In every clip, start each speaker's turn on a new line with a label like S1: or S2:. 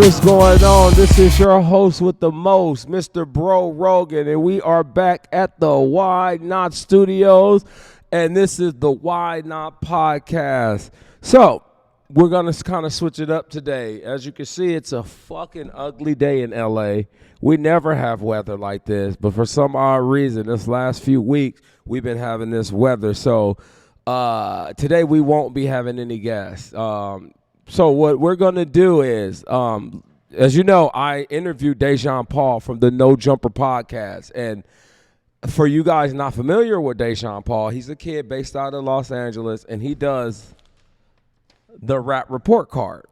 S1: What's going on? This is your host with the most, Mr. Bro Rogan, and we are back at the Why Not Studios, and this is the Why Not Podcast. So, we're going to kind of switch it up today. As you can see, it's a fucking ugly day in LA. We never have weather like this, but for some odd reason, this last few weeks, we've been having this weather. So, today we won't be having any guests. So what we're going to do is, as you know, I interviewed Dejon Paul from the No Jumper podcast. And for you guys not familiar with Dejon Paul, he's a kid based out of Los Angeles, and he does the Rap Report Card.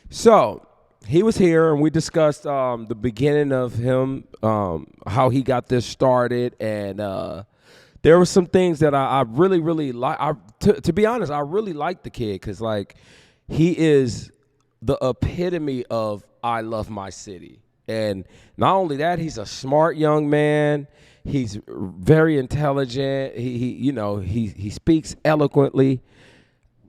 S1: So he was here, and we discussed the beginning of him, how he got this started, and there were some things that I really, really like. To be honest, I really like the kid because, like, he is the epitome of I love my city. And not only that, he's a smart young man. He's very intelligent. He speaks eloquently.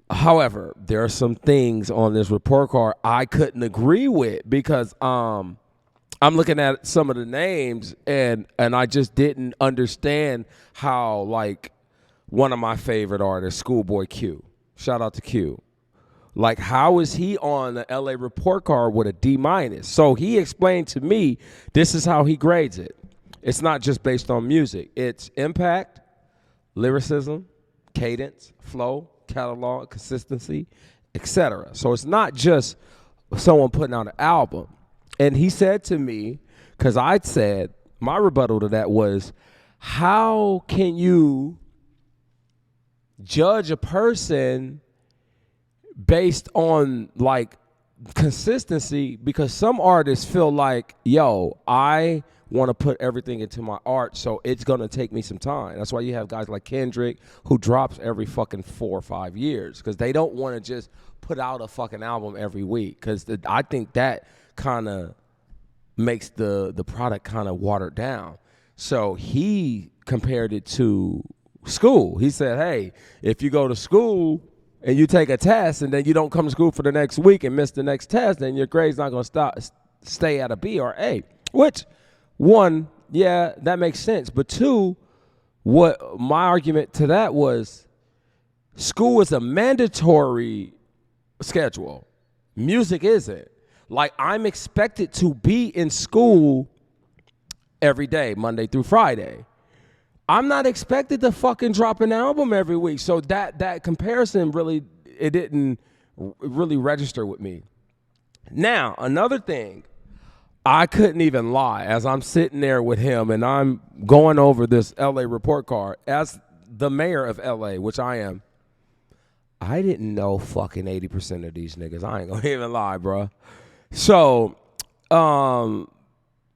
S1: However, there are some things on this report card I couldn't agree with because I'm looking at some of the names and I just didn't understand how, like, one of my favorite artists, Schoolboy Q. Shout out to Q. Like, how is he on the LA report card with a D-? So he explained to me this is how he grades it. It's not just based on music. It's impact, lyricism, cadence, flow, catalog, consistency, etc. So it's not just someone putting out an album. And he said to me, because I said, my rebuttal to that was, how can you judge a person based on, like, consistency? Because some artists feel like, yo, I want to put everything into my art, so it's going to take me some time. That's why you have guys like Kendrick who drops every fucking 4 or 5 years because they don't want to just put out a fucking album every week because I think that kind of makes the product kind of watered down. So he compared it to school. He said, hey, if you go to school and you take a test and then you don't come to school for the next week and miss the next test, then your grade's not going to stay at a B or A. Which, one, yeah, that makes sense. But two, what my argument to that was, school is a mandatory schedule. Music isn't. Like, I'm expected to be in school every day, Monday through Friday. I'm not expected to fucking drop an album every week. So that comparison really, it didn't really register with me. Now, another thing, I couldn't even lie as I'm sitting there with him and I'm going over this LA report card as the mayor of LA, which I am. I didn't know fucking 80% of these niggas. I ain't gonna even lie, bro. So,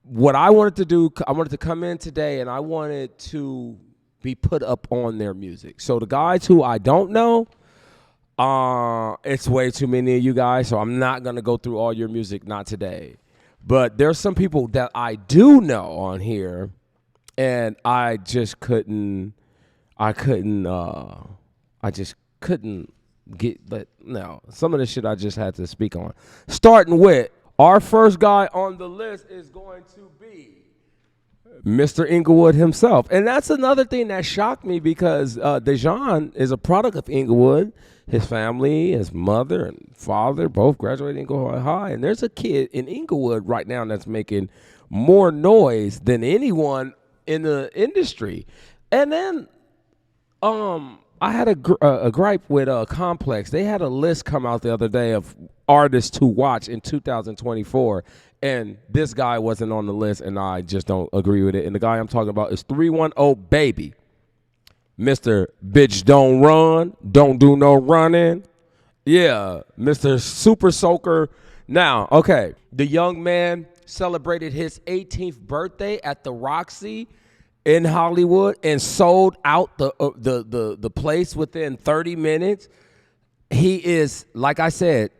S1: what I wanted to do, I wanted to come in today and I wanted to be put up on their music. So the guys who I don't know, it's way too many of you guys, so I'm not going to go through all your music, not today. But there's some people that I do know on here, and I just couldn't get, but no, some of the shit I just had to speak on. Starting with, our first guy on the list is going to be Mr. Inglewood himself. And that's another thing that shocked me because Dejon is a product of Inglewood. His family, his mother and father both graduated Inglewood High. And there's a kid in Inglewood right now that's making more noise than anyone in the industry. And then I had a gripe with Complex. They had a list come out the other day of artists to watch in 2024, and this guy wasn't on the list, and I just don't agree with it. And the guy I'm talking about is 310 Baby. Mr. Bitch Don't Run, Don't Do No Running. Yeah, Mr. Super Soaker. Now, okay, the young man celebrated his 18th birthday at the Roxy in Hollywood and sold out the place within 30 minutes. He is, like I said,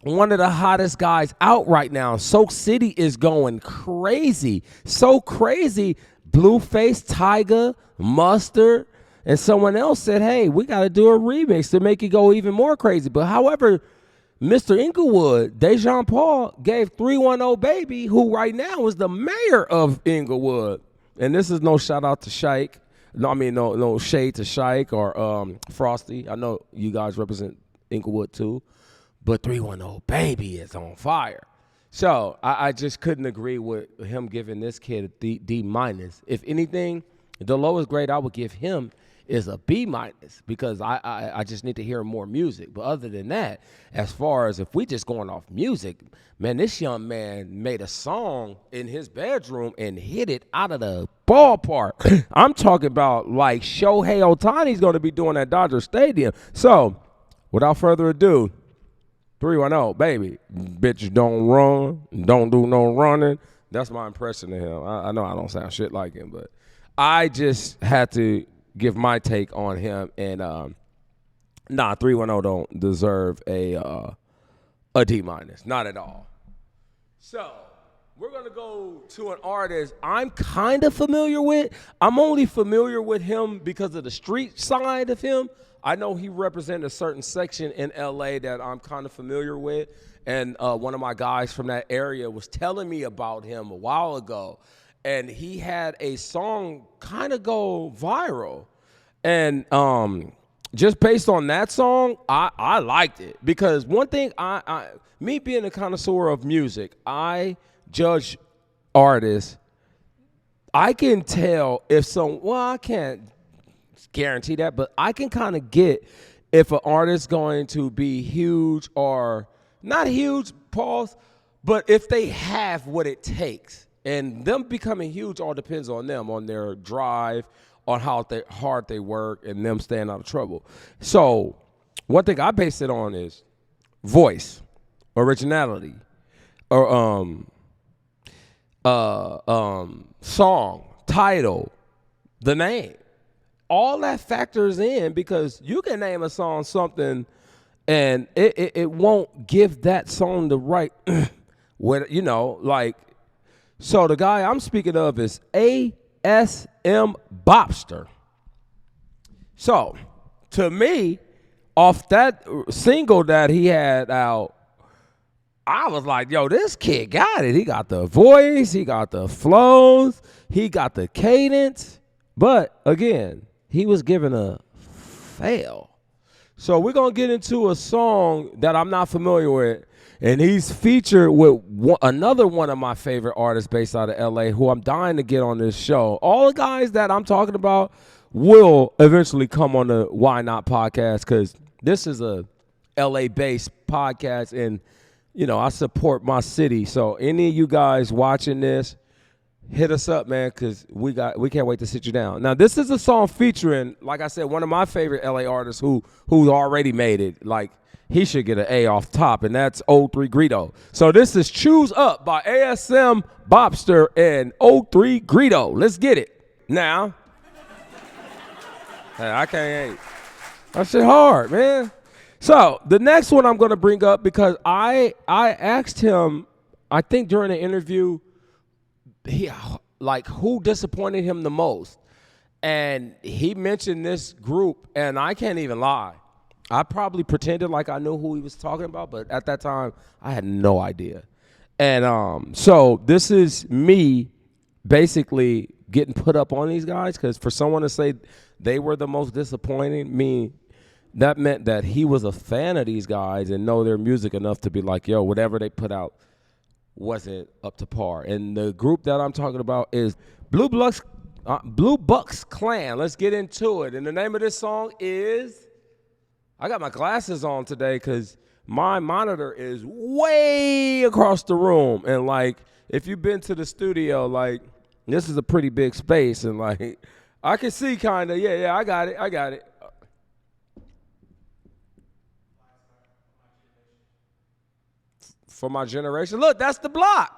S1: one of the hottest guys out right now. Soak City is going crazy. So crazy. Blueface, Tyga, Mustard, and someone else said, hey, we got to do a remix to make it go even more crazy. But however, Mr. Inglewood, Dejon Paul, gave 310 Baby, who right now is the mayor of Inglewood. And this is no shout out to Shike. No, I mean no shade to Shike or Frosty. I know you guys represent Inglewood too. But 310 Baby is on fire. So I just couldn't agree with him giving this kid a D minus. If anything, the lowest grade I would give him is a B minus because I just need to hear more music. But other than that, as far as if we just going off music, man, this young man made a song in his bedroom and hit it out of the ballpark. I'm talking about like Shohei Ohtani's going to be doing at Dodger Stadium. So without further ado, 310, baby, bitch don't run, don't do no running. That's my impression of him. I know I don't sound shit like him, but I just had to give my take on him, and 310 don't deserve a D minus, not at all. So we're gonna go to an artist I'm kind of familiar with. I'm only familiar with him because of the street side of him. I know he represents a certain section in LA that I'm kind of familiar with, and one of my guys from that area was telling me about him a while ago. And he had a song kind of go viral. And just based on that song, I liked it. Because one thing, me being a connoisseur of music, I judge artists. I can tell if I can't guarantee that, but I can kind of get if an artist's going to be huge or not huge, pause, but if they have what it takes. And them becoming huge all depends on them, on their drive, on how hard they work, and them staying out of trouble. So one thing I base it on is voice, originality, or song, title, the name. All that factors in because you can name a song something, and it won't give that song the right, like. So the guy I'm speaking of is A.S.M. Bopster. So to me, off that single that he had out, I was like, yo, this kid got it. He got the voice, he got the flows, he got the cadence. But again, he was given a fail. So we're going to get into a song that I'm not familiar with. And he's featured with another one of my favorite artists based out of L.A. who I'm dying to get on this show. All the guys that I'm talking about will eventually come on the Why Not podcast because this is a L.A.-based podcast, and, I support my city. So any of you guys watching this, hit us up, man, because we can't wait to sit you down. Now, this is a song featuring, like I said, one of my favorite L.A. artists who already made it, like, he should get an A off top, and that's 03 Greedo. So this is Choose Up by ASM Bopster and 03 Greedo. Let's get it. Now, hey, I can't. That shit hard, man. So the next one I'm going to bring up because I asked him, I think during the interview, who disappointed him the most. And he mentioned this group, and I can't even lie. I probably pretended like I knew who he was talking about, but at that time, I had no idea. And so this is me basically getting put up on these guys because for someone to say they were the most disappointing, that meant that he was a fan of these guys and know their music enough to be like, yo, whatever they put out wasn't up to par. And the group that I'm talking about is Blue Bucks Clan. Let's get into it. And the name of this song is... I got my glasses on today because my monitor is way across the room. And, if you've been to the studio, this is a pretty big space. And, I can see kind of, yeah, I got it. For my generation. Look, that's the block.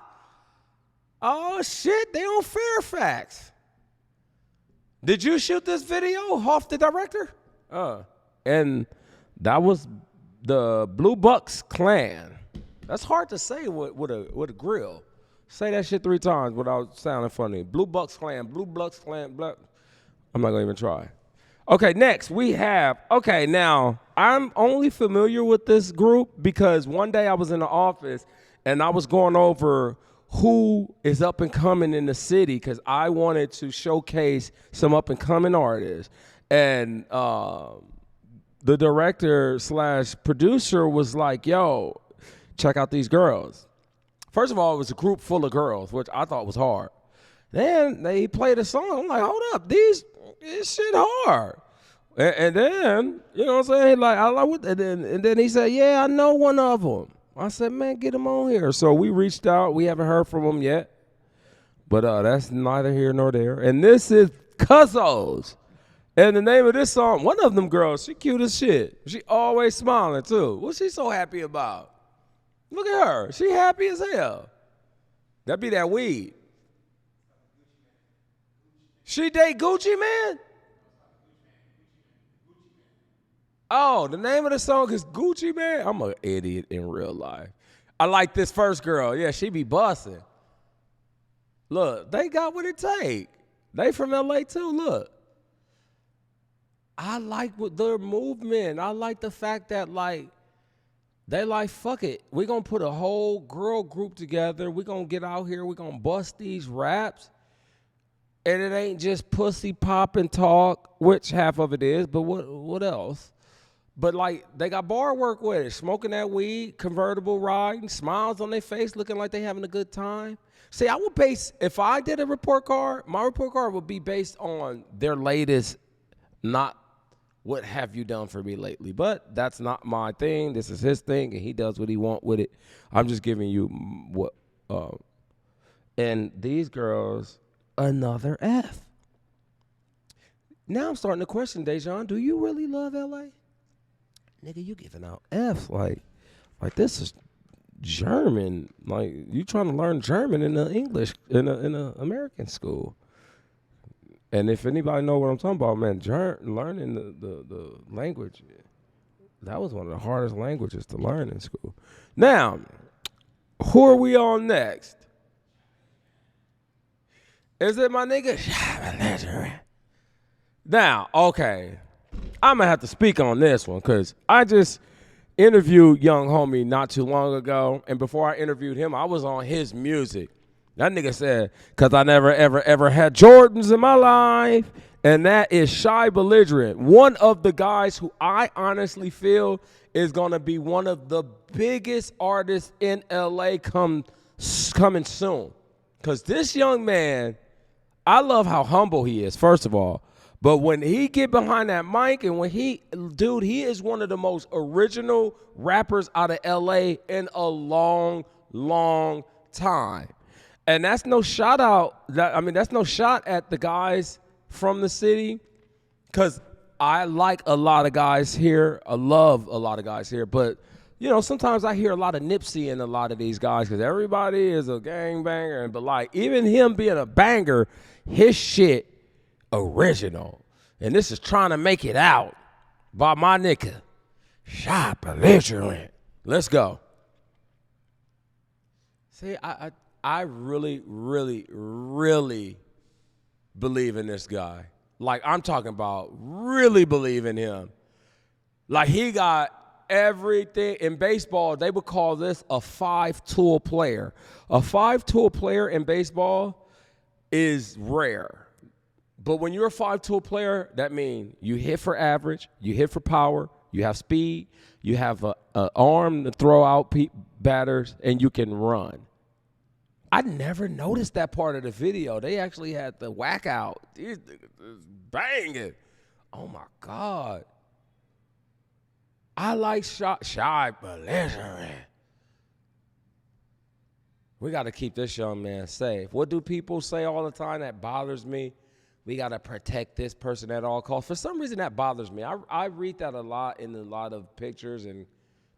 S1: Oh, shit, they on Fairfax. Did you shoot this video, Hoff the director? And... that was the Blue Bucks Clan. That's hard to say with a grill. Say that shit 3 times without sounding funny. Blue Bucks Clan, Blue Bucks Clan, I'm not going to even try. Okay, next we have, okay, now I'm only familiar with this group because one day I was in the office and I was going over who is up and coming in the city because I wanted to showcase some up and coming artists. And the director slash producer was like, yo, check out these girls. First of all, it was a group full of girls, which I thought was hard. Then they played a song. I'm like, hold up, this shit hard. And then, you know what I'm saying? Like, I like what, and then he said, yeah, I know one of them. I said, man, get him on here. So we reached out. We haven't heard from him yet. But that's neither here nor there. And this is Cuzzos. And the name of this song, one of them girls, she cute as shit. She always smiling, too. What's she so happy about? Look at her. She happy as hell. That be that weed. She date Gucci Man? Oh, the name of the song is Gucci Man? I'm an idiot in real life. I like this first girl. Yeah, she be busting. Look, they got what it take. They from LA too, look. I like what their movement. I like the fact that, like, they like, fuck it. We're going to put a whole girl group together. We're going to get out here. We're going to bust these raps. And it ain't just pussy pop and talk, which half of it is, but what else? But, like, they got bar work with it. Smoking that weed, convertible riding, smiles on their face, looking like they having a good time. See, I would base, if I did a report card, my report card would be based on their latest, not what have you done for me lately. But that's not my thing. This is his thing, and he does what he want with it. I'm just giving you what. And these girls, another F. Now I'm starting to question, Dejon, do you really love L.A.? Nigga, you giving out F's. Like this is German. Like, you trying to learn German in the English, in a American school. And if anybody know what I'm talking about, man, learning the language, that was one of the hardest languages to learn in school. Now, who are we on next? Is it my nigga? Now, okay, I'm going to have to speak on this one because I just interviewed young homie not too long ago, and before I interviewed him, I was on his music. That nigga said, because I never, ever, ever had Jordans in my life. And that is Shy Belligerent, one of the guys who I honestly feel is going to be one of the biggest artists in L.A. coming soon. Because this young man, I love how humble he is, first of all. But when he get behind that mic and he is one of the most original rappers out of L.A. in a long, long time. And that's no shout out. That's no shot at the guys from the city, because I like a lot of guys here. I love a lot of guys here. But, you know, sometimes I hear a lot of Nipsey in a lot of these guys because everybody is a gangbanger. But, like, even him being a banger, his shit original. And this is trying to make it out by my nigga, Shy Belligerent. Let's go. See, I really, really, really believe in this guy. Like, I'm talking about really believe in him. Like, he got everything. In baseball, they would call this a 5-tool player. A 5-tool player in baseball is rare. But when you're a 5-tool player, that means you hit for average, you hit for power, you have speed, you have an arm to throw out batters, and you can run. I never noticed that part of the video. They actually had the whack out. These niggas banging. Oh, my God. I like Shy Belligerent. We got to keep this young man safe. What do people say all the time that bothers me? We got to protect this person at all costs. For some reason, that bothers me. I read that a lot in a lot of pictures, and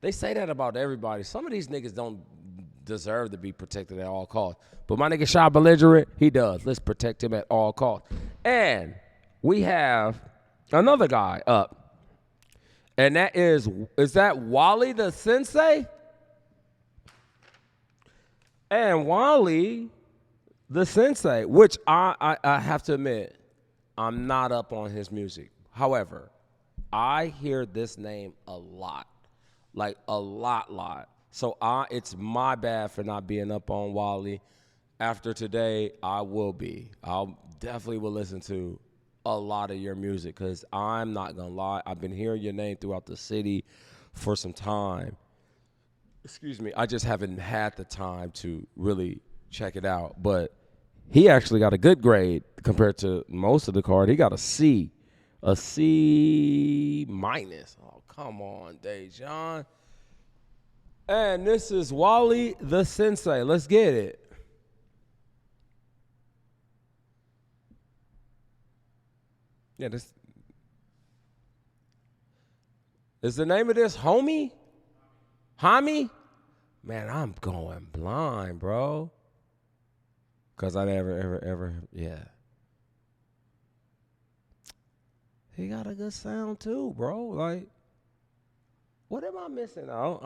S1: they say that about everybody. Some of these niggas don't deserve to be protected at all costs. But my nigga Shy Belligerent, he does. Let's protect him at all costs. And we have another guy up. And that is that Wally the Sensei? And Wally the Sensei, which I have to admit, I'm not up on his music. However, I hear this name a lot, like a lot. So it's my bad for not being up on Wally. After today, I will be. I'll definitely will listen to a lot of your music because I'm not gonna lie. I've been hearing your name throughout the city for some time. Excuse me. I just haven't had the time to really check it out. But he actually got a good grade compared to most of the card. He got a C. A C minus. Oh, come on, Dejon. And this is Wally the Sensei. Let's get it. Yeah, this is the name of this homie? Homie? Man, I'm going blind, bro. Because I never, yeah. He got a good sound too, bro. Like, what am I missing out?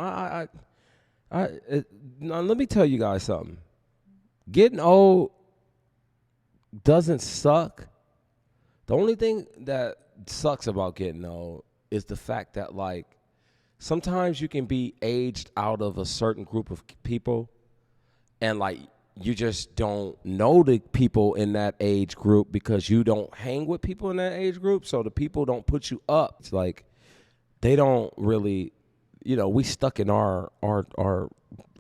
S1: Now let me tell you guys something. Getting old doesn't suck. The only thing that sucks about getting old is the fact that, like, sometimes you can be aged out of a certain group of people and, like, you just don't know the people in that age group because you don't hang with people in that age group. So the people don't put you up. It's like they don't really, we stuck in our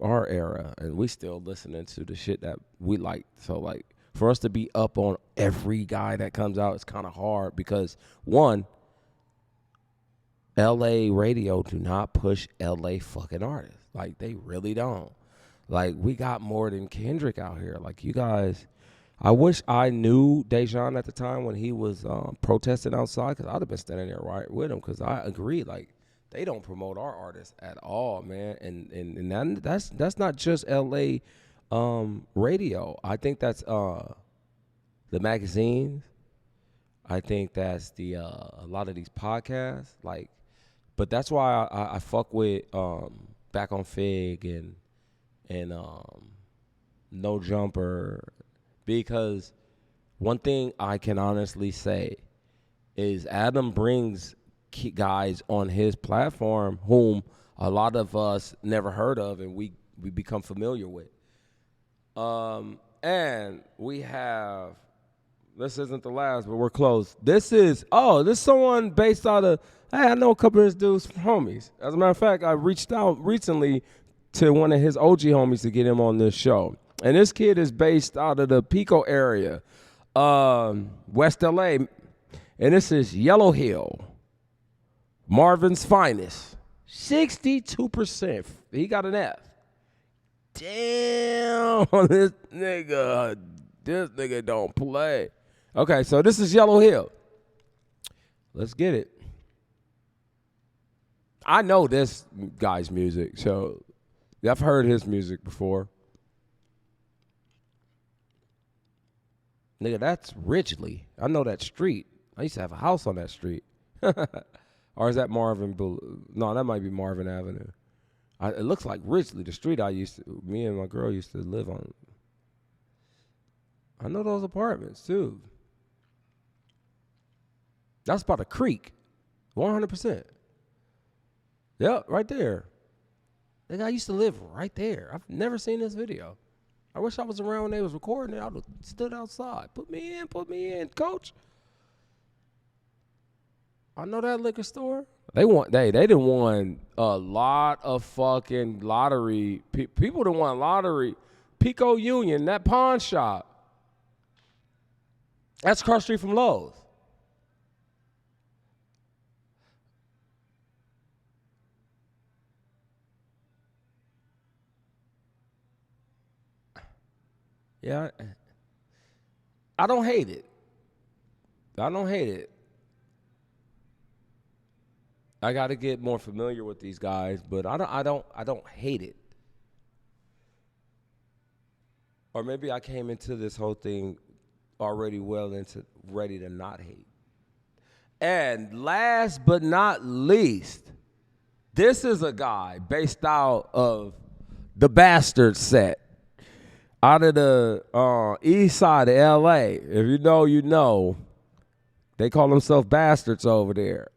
S1: era and we still listening to the shit that we like. So, like, for us to be up on every guy that comes out, it's kind of hard because, one, LA radio do not push LA fucking artists. Like, they really don't. Like, we got more than Kendrick out here. Like, you guys, I wish I knew Dejon at the time when he was protesting outside because I'd have been standing there right with him because I agree. Like, they don't promote our artists at all, man. And that's not just LA radio. I think that's the magazines. I think that's the a lot of these podcasts. Like, but that's why I fuck with Back on Fig and No Jumper, because one thing I can honestly say is Adam brings guys on his platform whom a lot of us never heard of and we become familiar with. And we have, this isn't the last, but we're close. This is someone based out of, hey, I know a couple of his dudes homies. As a matter of fact, I reached out recently to one of his OG homies to get him on this show. And this kid is based out of the Pico area, West LA. And this is Yellow Hill, Marvin's finest. 62%. He got an F. Damn, this nigga don't play. Okay, so this is Yellow Hill. Let's get it. I know this guy's music, so I've heard his music before. Nigga, that's Ridgely. I know that street. I used to have a house on that street. Or is that Marvin? No, that might be Marvin Avenue. It looks like Ridgely, the street me and my girl used to live on. I know those apartments, too. That's by the creek. 100%. Yep, right there. The guy used to live right there. I've never seen this video. I wish I was around when they was recording it. I would have stood outside. Put me in, coach. I know that liquor store. They done won a lot of fucking lottery. People done won lottery. Pico Union, that pawn shop. That's across the street from Lowe's. Yeah, I don't hate it. I got to get more familiar with these guys, but I don't hate it. Or maybe I came into this whole thing already ready to not hate. And last but not least, this is a guy based out of the Bastard set. Out of the east side of LA. If you know, you know. They call themselves bastards over there.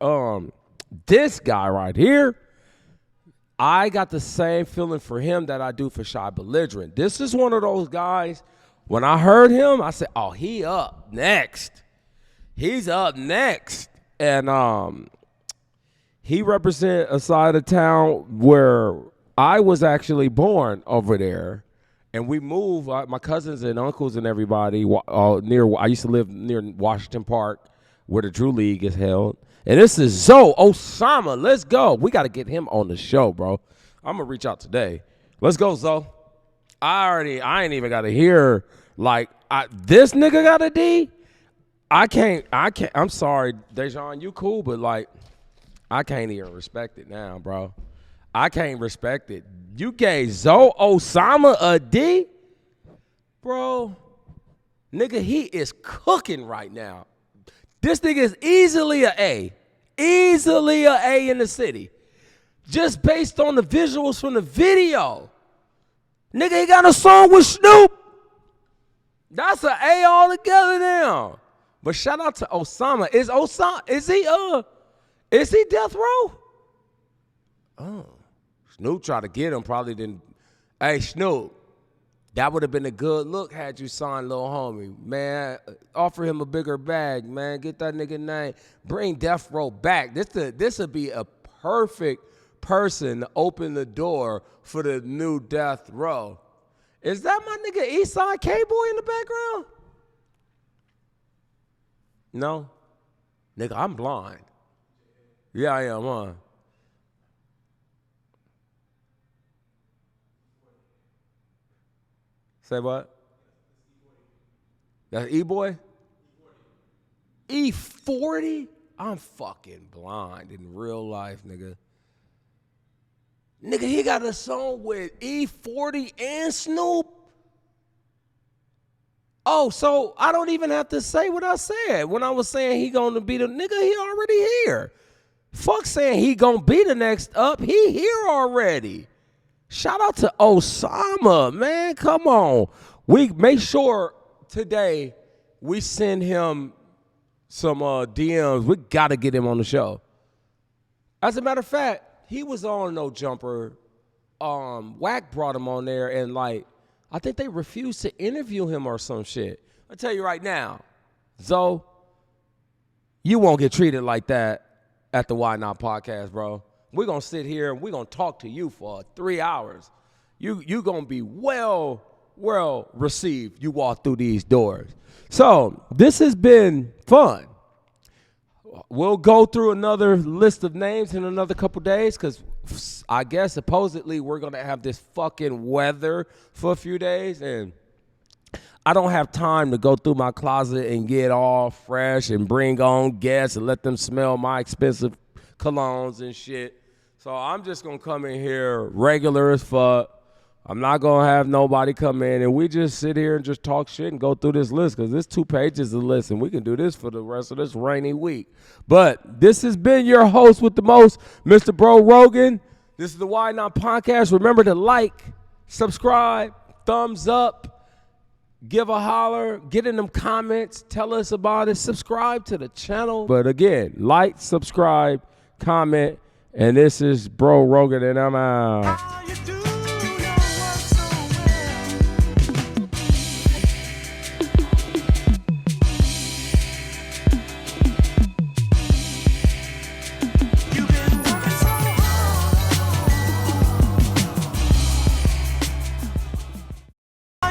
S1: This guy right here, I got the same feeling for him that I do for Shy Belligerent. This is one of those guys, when I heard him, I said, oh, he up next. He's up next. And he represents a side of town where I was actually born over there. And we moved, my cousins and uncles and everybody, I used to live near Washington Park, where the Drew League is held. And this is Zoe Osama. Let's go. We got to get him on the show, bro. I'm going to reach out today. Let's go, Zoe. I ain't even got to hear, like, this nigga got a D? I can't, I'm sorry, Dejon, you cool, but, like, I can't even respect it now, bro. I can't respect it. You gave Zoe Osama a D? Bro, nigga, he is cooking right now. This nigga is easily an A. Easily an A in the city. Just based on the visuals from the video. Nigga, he got a song with Snoop. That's an A altogether now. But shout out to Osama. Is he death row? Oh. Snoop tried to get him, probably didn't. Hey, Snoop. That would have been a good look had you signed Lil Homie. Man, offer him a bigger bag, man. Get that nigga name. Bring Death Row back. This would be a perfect person to open the door for the new Death Row. Is that my nigga Eastside K-Boy in the background? No? Nigga, I'm blind. Yeah, I am, huh? Say what? That's E-Boy? E40? I'm fucking blind in real life, nigga. Nigga, he got a song with E40 and Snoop. Oh, so I don't even have to say what I said when I was saying he gonna be the nigga. He already here. Fuck saying he gonna be the next up. He here already. Shout out to Osama, man. Come on. We make sure today we send him some DMs. We got to get him on the show. As a matter of fact, he was on No Jumper. Wack brought him on there, and like, I think they refused to interview him or some shit. I tell you right now, Zoe, you won't get treated like that at the Why Not podcast, bro. We're going to sit here and we're going to talk to you for 3 hours. You going to be well received. You walk through these doors. So this has been fun. We'll go through another list of names in another couple days because I guess supposedly we're going to have this fucking weather for a few days. And I don't have time to go through my closet and get all fresh and bring on guests and let them smell my expensive colognes and shit. So I'm just going to come in here regular as fuck. I'm not going to have nobody come in, and we just sit here and just talk shit and go through this list because there's 2 pages of list, and we can do this for the rest of this rainy week. But this has been your host with the most, Mr. Bro Rogan. This is the Why Not Podcast. Remember to like, subscribe, thumbs up, give a holler, get in them comments, tell us about it, subscribe to the channel. But again, like, subscribe, comment. And this is Bro Rogan, and I'm out.